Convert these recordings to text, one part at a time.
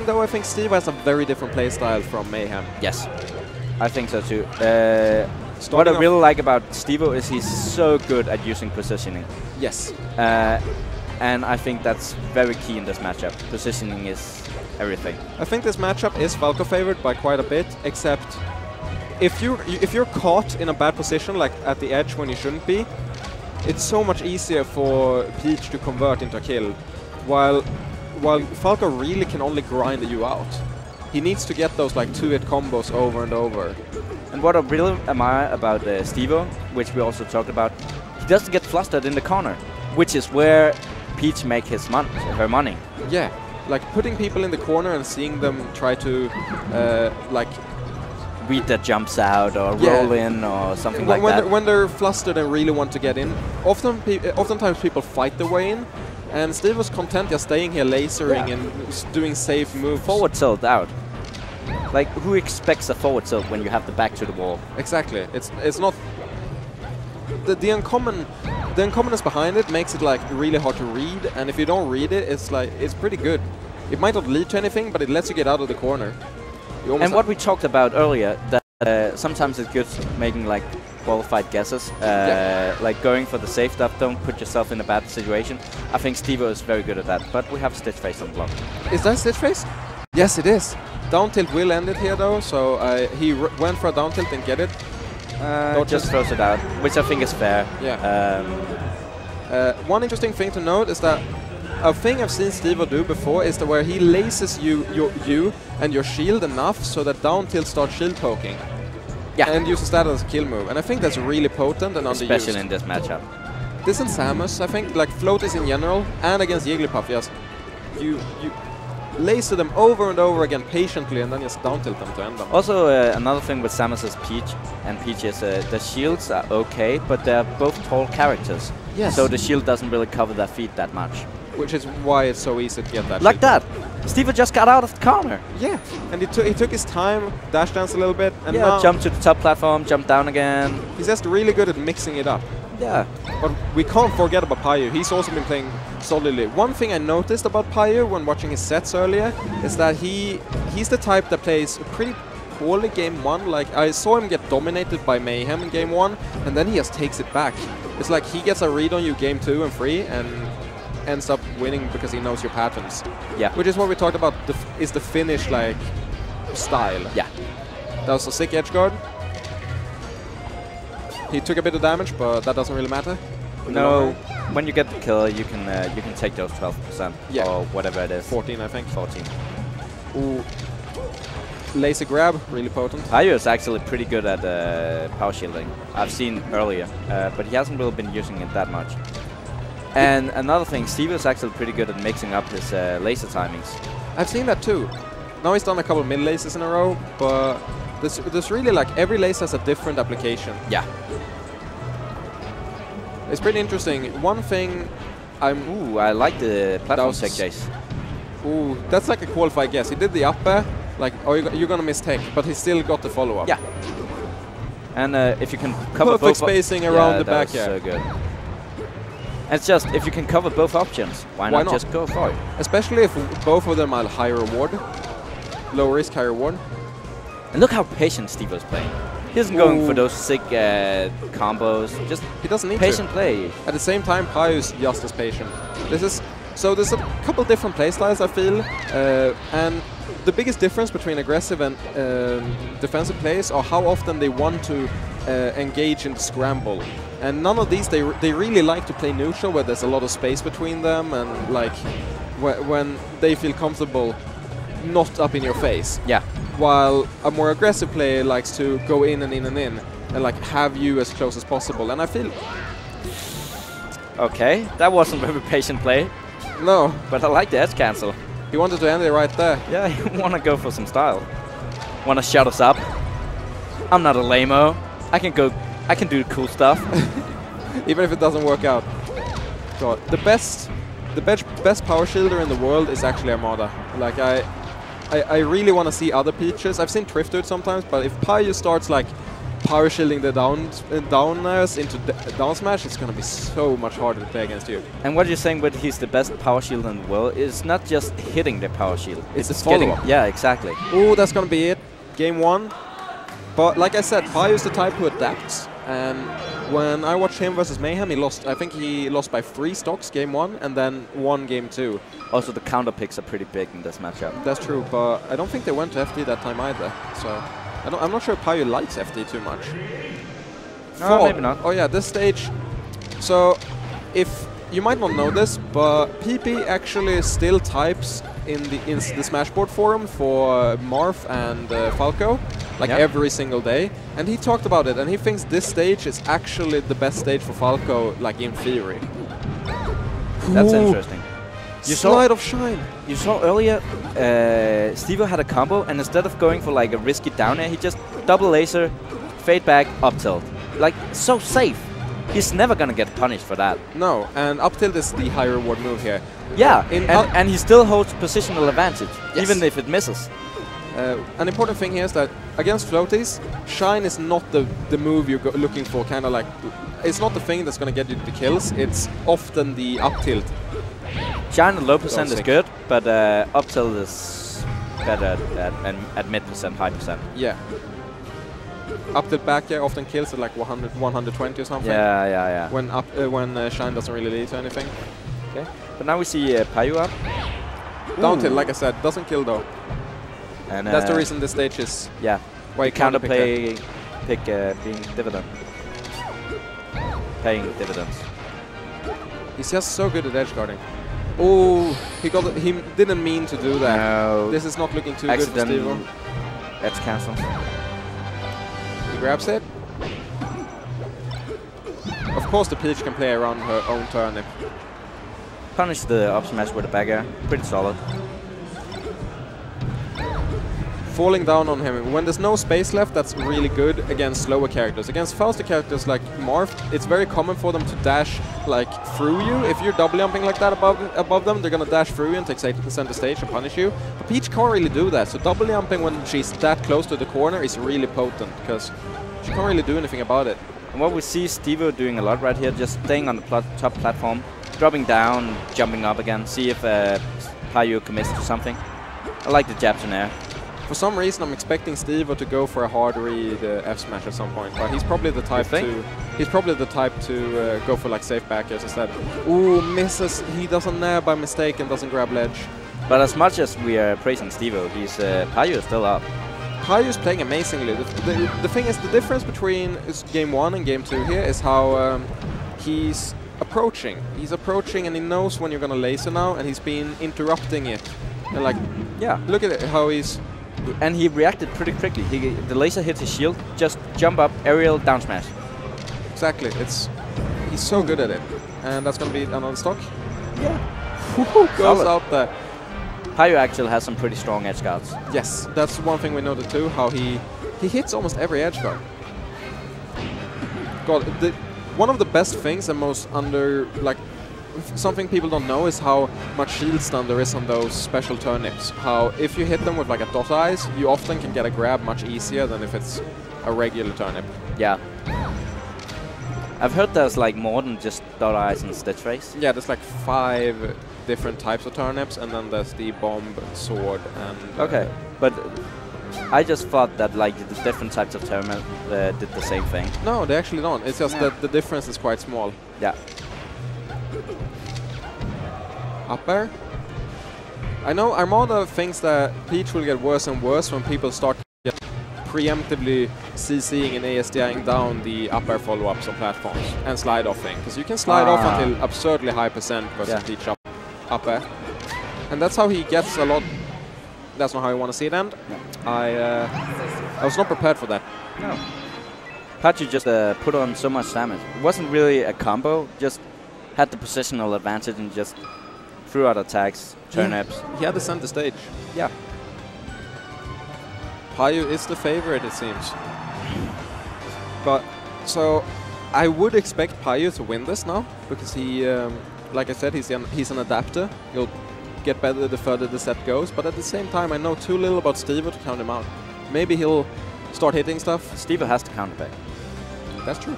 though, I think Steve has a very different playstyle from Mayhem. Yes, I think so too. What I really like about Stivo is he's so good at using positioning. Yes. And I think that's very key in this matchup. Positioning is everything. I think this matchup is Falco favored by quite a bit, except if you're caught in a bad position, like at the edge when you shouldn't be, it's so much easier for Peach to convert into a kill, while Falco really can only grind you out. He needs to get those like 2-hit combos over and over. And what I really admire about Stivo, which we also talked about, he doesn't get flustered in the corner, which is where Peach make her money. Yeah, like putting people in the corner and seeing them try to like read that jumps out or roll in or something like that. When they're flustered and really want to get in, oftentimes people fight their way in, and Steve was content just staying here lasering and doing safe moves. Forward tilt out. Like, who expects a forward tilt when you have the back to the wall? Exactly. It's not the uncommonness behind it makes it like really hard to read, and if you don't read it, it's pretty good. It might not lead to anything, but it lets you get out of the corner. And what we talked about earlier, that sometimes it's good making like qualified guesses, like going for the safe stuff. Don't put yourself in a bad situation. I think Stivo is very good at that, but we have Stitch Face on the block. Is that Stitch Face? Yes, it is. Down tilt will end it here though, so he went for a down tilt and get it. Just throws it out, which I think is fair. Yeah. One interesting thing to note is that a thing I've seen Stivo do before is where he laces you and your shield enough so that down tilt starts shield poking. Yeah. And uses that as a kill move. And I think that's really potent and underused. Especially in this matchup. This and Samus, I think, like floaties in general, and against Jigglypuff, just you laser them over and over again patiently and then just down tilt them to end them. Also, another thing with Samus is Peach is the shields are okay, but they're both tall characters. Yes. So the shield doesn't really cover their feet that much. Which is why it's so easy to get that. Like that! Stivo just got out of the corner. Yeah, and he took his time, dash dance a little bit, and now jump to the top platform, jump down again. He's just really good at mixing it up. Yeah. But we can't forget about Paju. He's also been playing solidly. One thing I noticed about Paju when watching his sets earlier is that he's the type that plays pretty poorly game 1. Like, I saw him get dominated by Mayhem in game 1, and then he just takes it back. It's like he gets a read on you game 2 and 3, and ends up winning because he knows your patterns. Yeah. Which is what we talked about, is the finish, like, style. Yeah. That was a sick edge guard. He took a bit of damage, but that doesn't really matter. No, when you get the kill, you can take those 12% or whatever it is. 14, I think. 14. Ooh. Laser grab, really potent. Paju is actually pretty good at power shielding. I've seen earlier, but he hasn't really been using it that much. And another thing, Steve is actually pretty good at mixing up his laser timings. I've seen that too. Now he's done a couple of mid lasers in a row, but there's really like every laser has a different application. Yeah. It's pretty interesting. One thing Ooh, I like the platform tech chase. Ooh, that's like a qualified guess. He did the up air, like, oh, you're gonna miss tech, but he still got the follow-up. Yeah. And if you can cover perfect spacing around the back so good. And it's just, if you can cover both options, why not just go for it? Especially if both of them are high reward. Low risk, high reward. And look how patient Stivo's playing. He isn't going for those sick combos. Just he doesn't need patient play. At the same time, Paju's just as patient. So there's a couple different playstyles, I feel, and the biggest difference between aggressive and defensive plays are how often they want to engage in scramble. And none of these, they really like to play neutral, where there's a lot of space between them, and like when they feel comfortable, not up in your face. Yeah. While a more aggressive player likes to go in and in and in, and like have you as close as possible. And I feel... Okay, that wasn't a very patient play. No. But I like the edge cancel. He wanted to end it right there. Yeah, he want to go for some style. Want to shut us up. I'm not a lame-o. I can do cool stuff. Even if it doesn't work out. God, the best power shielder in the world is actually Armada. Like, I really want to see other Peaches. I've seen Trift do it sometimes, but if Paju starts like power shielding the downers into down smash, it's going to be so much harder to play against you. And what you're saying with he's the best power shield in the world is not just hitting the power shield. It's the getting. follow-up. Yeah, exactly. Oh, that's going to be it. Game 1. But like I said, Paju's the type who adapts. And when I watched him versus Mayhem, he lost. I think he lost by 3 stocks game 1 and then won game 2. Also, the counter picks are pretty big in this matchup. That's true, but I don't think they went to FD that time either. So I'm not sure Paju likes FD too much. No, maybe not. Oh yeah, this stage. So if you might not know this, but PP actually still types in the Smashboard forum for Marth and Falco, like every single day. And he talked about it, and he thinks this stage is actually the best stage for Falco, like in theory. That's interesting. You Slide of Shine. You saw earlier, Stivo had a combo, and instead of going for like a risky down air, he just double laser, fade back, up tilt. Like, so safe. He's never gonna get punished for that. No, and up tilt is the high reward move here. Yeah, and he still holds positional advantage, even if it misses. An important thing here is that against floaties, Shine is not the move you're looking for, kind of like, it's not the thing that's gonna get you the kills, it's often the up tilt. Shine at low percent is good, but up tilt is better at mid percent, high percent. Yeah. Up tilt back air often kills at like 100, 120 or something. Yeah. When Shine doesn't really lead to anything. Okay. But now we see Paju up. Down tilt, like I said, doesn't kill though. And that's the reason this stage is. Yeah. Why you counterplay pick being dividend. Paying dividends. He's just so good at edge guarding. Oh, he didn't mean to do that. No. This is not looking too good for Stivo. Edge cancel. He grabs it. Of course the Peach can play around her own turnip. Punish the up smash with a back air. Pretty solid. Falling down on him. When there's no space left, that's really good against slower characters. Against faster characters like Marth, it's very common for them to dash like through you. If you're double jumping like that above them, they're gonna dash through you and take center stage and punish you. But Peach can't really do that, so double jumping when she's that close to the corner is really potent, because she can't really do anything about it. And what we see Stivo doing a lot right here, just staying on the top platform, dropping down, jumping up again, see if Paju commits to something. I like the jabs in air. For some reason, I'm expecting Stivo to go for a hard read F smash at some point, but he's probably the type to. He's probably the type to go for like safe back airs instead. Ooh, misses. He doesn't nair by mistake and doesn't grab ledge. But as much as we are praising Stivo, Paju is still up. Paju is playing amazingly. The thing is, the difference between game 1 and game 2 here is how he's approaching. He's approaching, and he knows when you're gonna laser now, and he's been interrupting it. And like, yeah, look at it, how he's. And he reacted pretty quickly. The laser hits his shield, just jump up, aerial, down smash. Exactly. He's so good at it. And that's going to be another stock. Yeah. Goes out there. Paju actually has some pretty strong edge guards. Yes, that's one thing we noted too, how he hits almost every edge guard. God, one of the best things and most something people don't know is how much shield stun there is on those special turnips. How if you hit them with like a dot eyes, you often can get a grab much easier than if it's a regular turnip. Yeah. I've heard there's like more than just dot eyes and stitch face. Yeah, there's like 5 different types of turnips, and then there's the bomb, sword, and... Okay, but I just thought that like the different types of turnip did the same thing. No, they actually don't. It's just that the difference is quite small. Yeah. Up air. I know Armada thinks that Peach will get worse and worse when people start preemptively CCing and ASDIing down the up air follow-ups on platforms and slide offing. Because you can slide off until absurdly high percent versus Peach up air. And that's how he gets a lot. That's not how I want to see it end. I was not prepared for that. No. Paju just put on so much damage. It wasn't really a combo, just had the positional advantage and just threw out attacks, turnips. He had the center stage. Yeah. Paju is the favorite, it seems. But, so, I would expect Paju to win this now, because he, like I said, he's an adapter. He'll get better the further the set goes, but at the same time, I know too little about Stivo to count him out. Maybe he'll start hitting stuff. Stivo has to counterpick. That's true.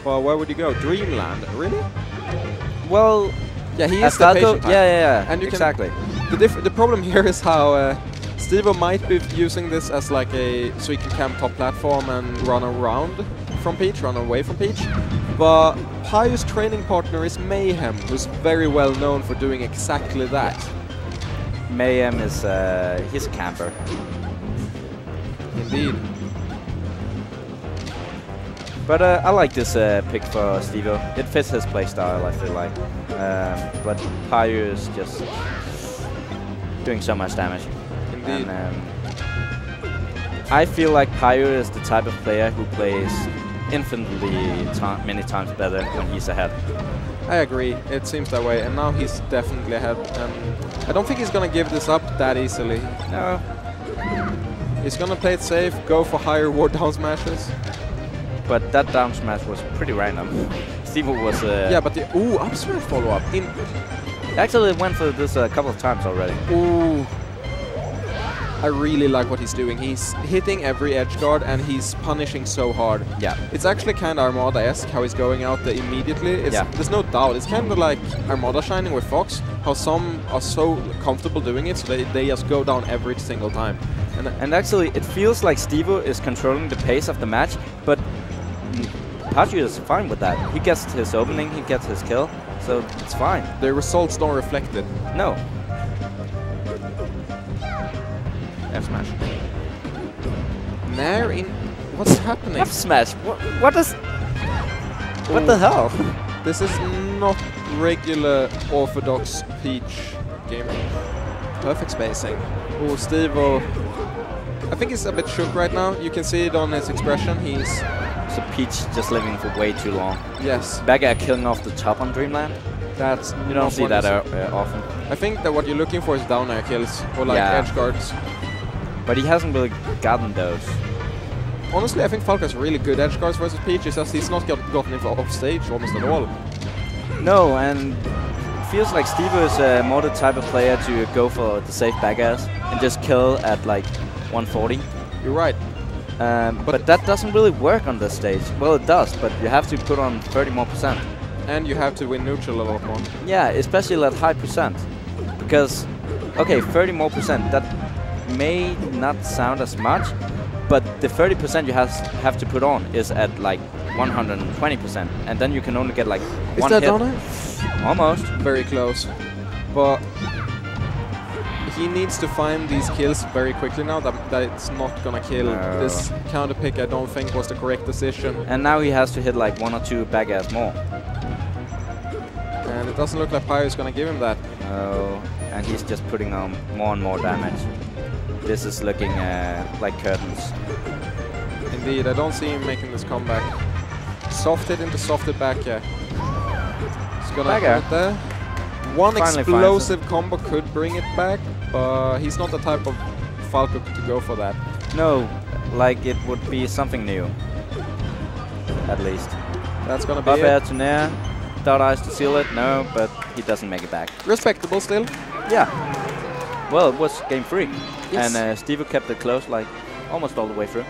Well, where would you go? Dreamland, really? Well, yeah, he as is the Falco, patient type. yeah, And you exactly. The problem here is how Stivo might be using this as like so he can camp top platform and run around from Peach, run away from Peach. But Paju's training partner is Mayhem, who's very well known for doing exactly that. Mayhem is he's a camper. Indeed. But I like this pick for Stivo. It fits his playstyle, I feel like. But Paju is just doing so much damage. Indeed. And I feel like Paju is the type of player who plays infinitely many times better when he's ahead. I agree. It seems that way. And now he's definitely ahead. And I don't think he's going to give this up that easily. No. He's going to play it safe, go for higher ward down smashes. But that down smash was pretty random. Stivo was... yeah, but the... Ooh, up smash follow-up. Actually, went for this a couple of times already. Ooh. I really like what he's doing. He's hitting every edge guard and he's punishing so hard. Yeah. It's actually kind of Armada-esque how he's going out there immediately. There's no doubt. It's kind of like Armada shining with Fox. How some are so comfortable doing it, so they just go down every single time. And actually, it feels like Stivo is controlling the pace of the match, but Paju is fine with that. He gets his opening, he gets his kill, so it's fine. The results don't reflect it. No. F smash. Nair in... What's happening? F smash? What is... What the hell? This is not regular orthodox Peach gaming. Perfect spacing. Oh, Stivo. I think he's a bit shook right now. You can see it on his expression. He's... So Peach just living for way too long. Yes. Back air killing off the top on Dreamland. That's... You don't see that often. I think that what you're looking for is down air kills. Or like edge guards. But he hasn't really gotten those. Honestly, I think Falco has really good edge guards versus Peach. It's just he's not gotten it off stage almost at all. No, and it feels like Stivo is more the type of player to go for the safe back airs and just kill at like 140. You're right. But that doesn't really work on this stage. Well, it does, but you have to put on 30 more %. And you have to win neutral a lot more. Yeah, especially at high %. Because, okay, 30 more %, that may not sound as much, but the 30% you have to put on is at like 120%, and then you can only get like one hit. Is that down air? Almost. Very close. But he needs to find these kills very quickly now that it's not gonna kill. No. This counter pick I don't think was the correct decision. And now he has to hit like 1 or 2 back airs more. And it doesn't look like Paju is gonna give him that. No, and he's just putting on more and more damage. This is looking like curtains. Indeed, I don't see him making this comeback. Soft hit into soft hit back, yeah. He's gonna put it there. One Finally explosive combo could bring it back, but he's not the type of Falco to go for that. No, like it would be something new. At least. That's gonna be Up it. air to Nair. Dot eyes to seal it. No, but he doesn't make it back. Respectable still. Yeah. Well, it was game 3. Yes. And Stivo kept it close like almost all the way through.